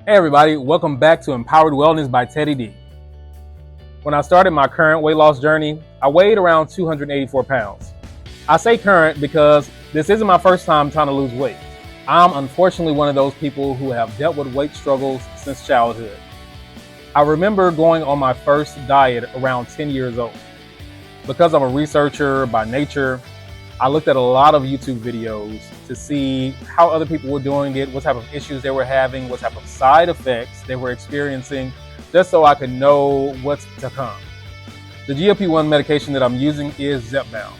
Hey everybody, welcome back to Empowered Wellness by Teddy D. When I started my current weight loss journey, I weighed around 284 pounds. I say current because this isn't my first time trying to lose weight. I'm unfortunately one of those people who have dealt with weight struggles since childhood. I remember going on my first diet around 10 years old. Because I'm a researcher by nature, I looked at a lot of YouTube videos to see how other people were doing it, what type of issues they were having, what type of side effects they were experiencing, just so I could know what's to come. The GLP-1 medication that I'm using is Zepbound.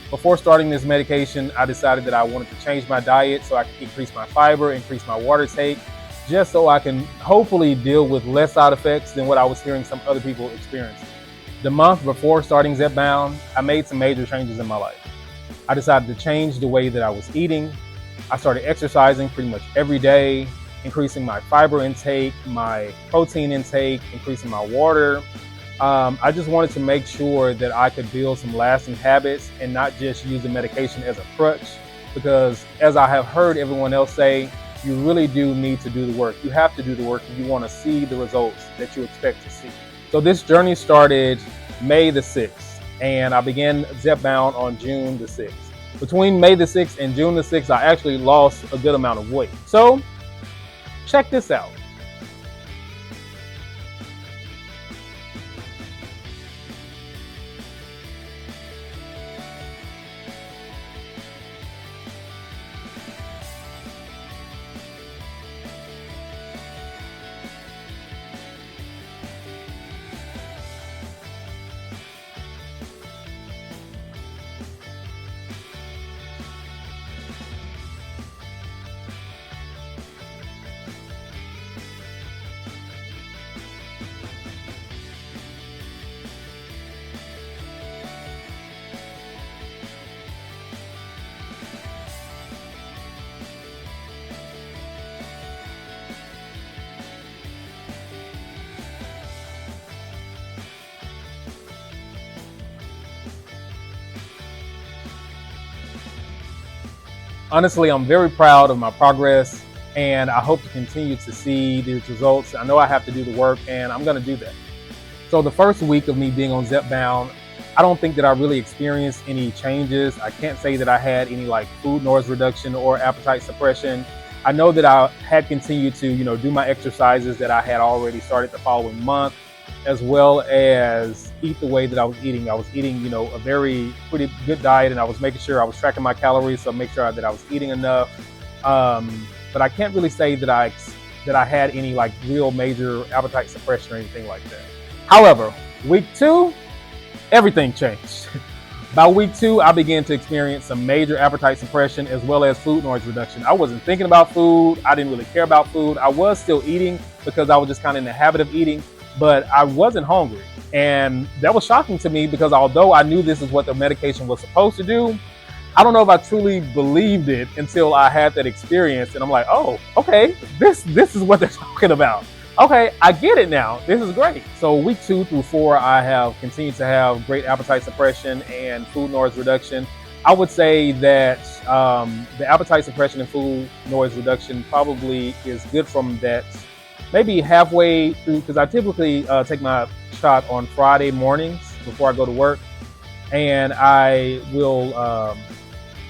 Before starting this medication, I decided that I wanted to change my diet so I could increase my fiber, increase my water take, just so I can hopefully deal with less side effects than what I was hearing some other people experiencing. The month before starting Zepbound, I made some major changes in my life. I decided to change the way that I was eating. I started exercising pretty much every day, increasing my fiber intake, my protein intake, increasing my water. I just wanted to make sure that I could build some lasting habits and not just use the medication as a crutch, because as I have heard everyone else say, you really do need to do the work. You have to do the work if you want to see the results that you expect to see. So this journey started May the 6th. And I began Zepbound on June the 6th. Between May the 6th and June the 6th, I actually lost a good amount of weight. So check this out. Honestly, I'm very proud of my progress, and I hope to continue to see these results. I know I have to do the work, and I'm going to do that. So the first week of me being on Zepbound, I don't think that I really experienced any changes. I can't say that I had any like food noise reduction or appetite suppression. I know that I had continued to, do my exercises that I had already started the following month, as well as eat the way that I was eating. I was eating, a very pretty good diet, and I was making sure I was tracking my calories, so make sure that I was eating enough. But I can't really say that I had any like real major appetite suppression or anything like that. However, week 2, everything changed. By week 2, I began to experience some major appetite suppression as well as food noise reduction. I wasn't thinking about food. I didn't really care about food. I was still eating because I was just kind of in the habit of eating, but I wasn't hungry. And that was shocking to me because although I knew this is what the medication was supposed to do, I don't know if I truly believed it until I had that experience. And I'm like, oh, okay, this is what they're talking about. Okay, I get it now. This is great. So week 2 through 4, I have continued to have great appetite suppression and food noise reduction. I would say that the appetite suppression and food noise reduction probably is good from that maybe halfway through, because I typically take my shot on Friday mornings before I go to work. And I will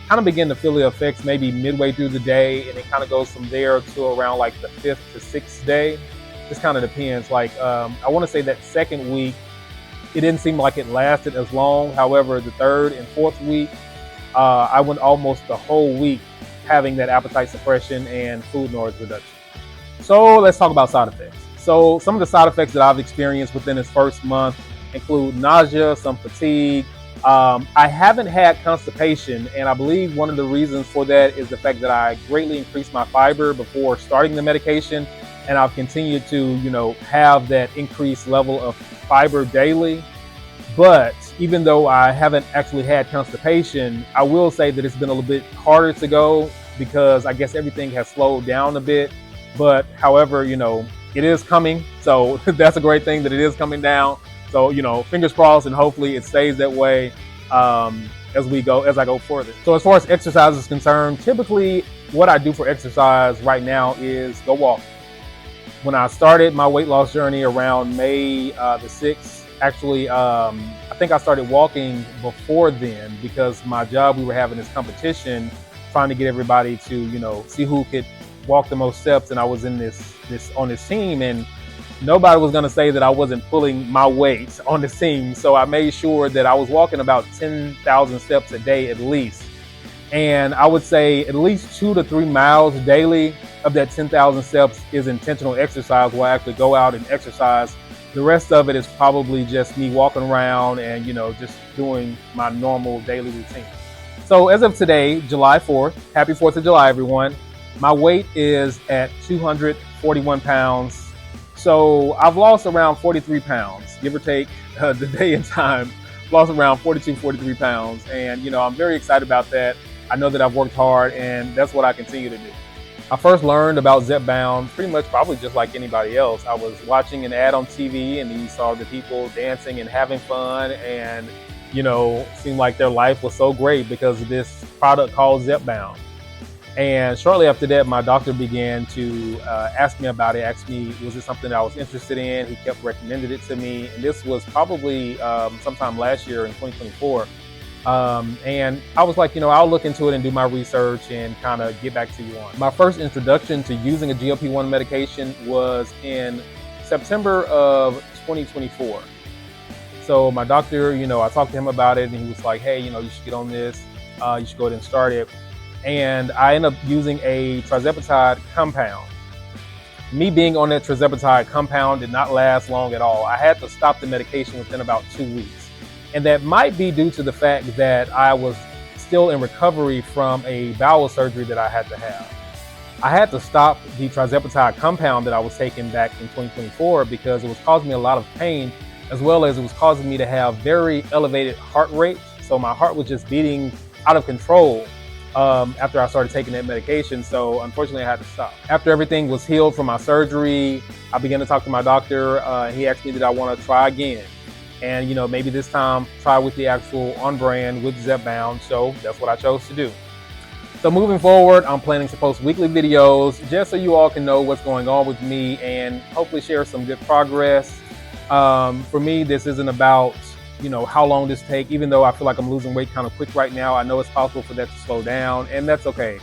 kind of begin to feel the effects maybe midway through the day. And it kind of goes from there to around like the 5th to 6th day. This kind of depends. Like I want to say that second week, it didn't seem like it lasted as long. However, the 3rd and 4th week, I went almost the whole week having that appetite suppression and food noise reduction. So let's talk about side effects. So some of the side effects that I've experienced within this first month include nausea, some fatigue. I haven't had constipation, and I believe one of the reasons for that is the fact that I greatly increased my fiber before starting the medication. And I've continued to, have that increased level of fiber daily. But even though I haven't actually had constipation, I will say that it's been a little bit harder to go because I guess everything has slowed down a bit. But however, it is coming. So that's a great thing that it is coming down. So, fingers crossed, and hopefully it stays that way as I go further. So as far as exercise is concerned, typically what I do for exercise right now is go walking. When I started my weight loss journey around May the 6th, actually, I think I started walking before then because my job, we were having this competition trying to get everybody to, see who could walk the most steps. And I was in on this team, and nobody was going to say that I wasn't pulling my weight on the team. So I made sure that I was walking about 10,000 steps a day at least. And I would say at least 2 to 3 miles daily of that 10,000 steps is intentional exercise where I actually go out and exercise. The rest of it is probably just me walking around and, just doing my normal daily routine. So as of today, July 4th, happy 4th of July, everyone. My weight is at 241 pounds. So I've lost around 43 pounds, give or take the day and time. Lost around 42, 43 pounds. And, I'm very excited about that. I know that I've worked hard, and that's what I continue to do. I first learned about Zepbound pretty much probably just like anybody else. I was watching an ad on TV, and you saw the people dancing and having fun, and seemed like their life was so great because of this product called Zepbound. And shortly after that, my doctor began to ask me about it, asked me, was it something that I was interested in? He kept recommending it to me. And this was probably sometime last year in 2024. And I was like, I'll look into it and do my research and kind of get back to you on. My first introduction to using a GLP-1 medication was in September of 2024. So my doctor, I talked to him about it, and he was like, hey, you should get on this. You should go ahead and start it. And I ended up using a tirzepatide compound. Me being on that tirzepatide compound did not last long at all. I had to stop the medication within about 2 weeks. And that might be due to the fact that I was still in recovery from a bowel surgery that I had to have. I had to stop the tirzepatide compound that I was taking back in 2024 because it was causing me a lot of pain, as well as it was causing me to have very elevated heart rate. So my heart was just beating out of control after I started taking that medication. So unfortunately I had to stop. After everything was healed from my surgery, I began to talk to my doctor. He asked me that I want to try again. And, maybe this time try with the actual on brand with Zepbound. So that's what I chose to do. So moving forward, I'm planning to post weekly videos just so you all can know what's going on with me and hopefully share some good progress. For me, this isn't about how long this take, even though I feel like I'm losing weight kind of quick right now. I know it's possible for that to slow down, and that's okay.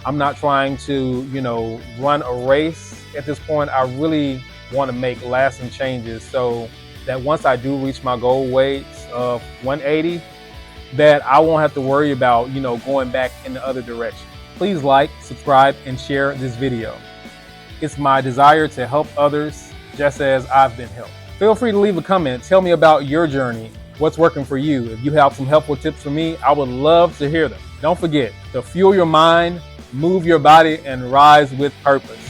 I'm not trying to, run a race at this point. I really want to make lasting changes so that once I do reach my goal weight of 180, that I won't have to worry about, going back in the other direction. Please like, subscribe, and share this video. It's my desire to help others just as I've been helped. Feel free to leave a comment. Tell me about your journey. What's working for you? If you have some helpful tips for me, I would love to hear them. Don't forget to fuel your mind, move your body, and rise with purpose.